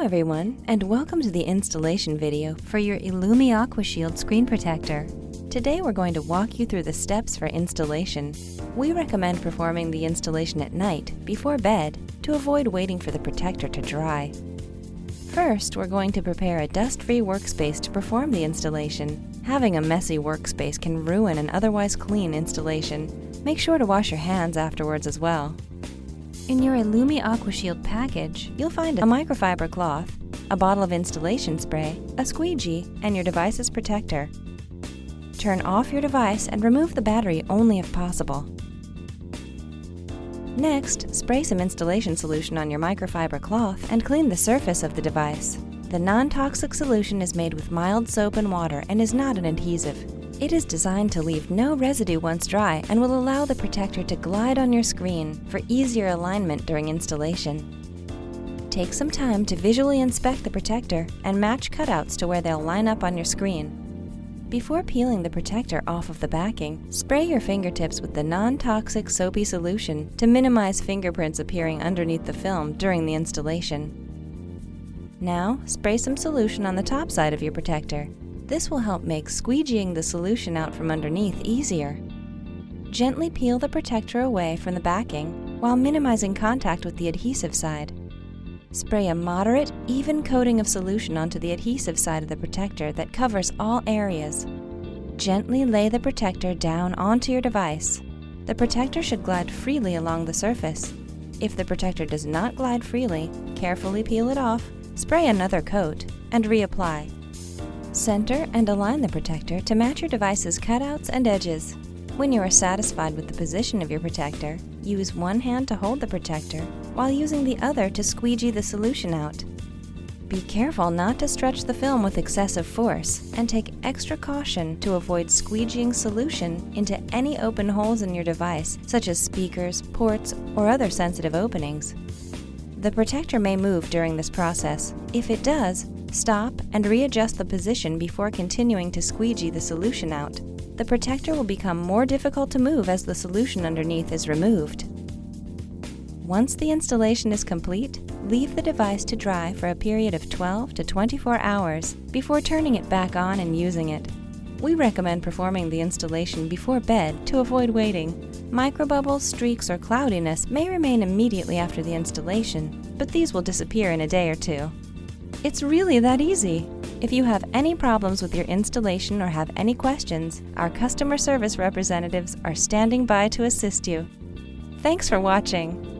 everyone, and welcome to the installation video for your IllumiAquashield screen protector. Today we're going to walk you through the steps for installation. We recommend performing the installation at night, before bed, to avoid waiting for the protector to dry. First, we're going to prepare a dust-free workspace to perform the installation. Having a messy workspace can ruin an otherwise clean installation. Make sure to wash your hands afterwards as well. In your IllumiAquashield package, you'll find a microfiber cloth, a bottle of installation spray, a squeegee, and your device's protector. Turn off your device and remove the battery only if possible. Next, spray some installation solution on your microfiber cloth and clean the surface of the device. The non-toxic solution is made with mild soap and water and is not an adhesive. It is designed to leave no residue once dry and will allow the protector to glide on your screen for easier alignment during installation. Take some time to visually inspect the protector and match cutouts to where they'll line up on your screen. Before peeling the protector off of the backing, spray your fingertips with the non-toxic soapy solution to minimize fingerprints appearing underneath the film during the installation. Now, spray some solution on the top side of your protector. This will help make squeegeeing the solution out from underneath easier. Gently peel the protector away from the backing while minimizing contact with the adhesive side. Spray a moderate, even coating of solution onto the adhesive side of the protector that covers all areas. Gently lay the protector down onto your device. The protector should glide freely along the surface. If the protector does not glide freely, carefully peel it off, spray another coat, and reapply. Center and align the protector to match your device's cutouts and edges. When you are satisfied with the position of your protector, use one hand to hold the protector while using the other to squeegee the solution out. Be careful not to stretch the film with excessive force and take extra caution to avoid squeegeeing solution into any open holes in your device, such as speakers, ports, or other sensitive openings. The protector may move during this process. If it does, stop and readjust the position before continuing to squeegee the solution out. The protector will become more difficult to move as the solution underneath is removed. Once the installation is complete, leave the device to dry for a period of 12 to 24 hours before turning it back on and using it. We recommend performing the installation before bed to avoid waiting. Microbubbles, streaks, or cloudiness may remain immediately after the installation, but these will disappear in a day or two. It's really that easy! If you have any problems with your installation or have any questions, our customer service representatives are standing by to assist you. Thanks for watching!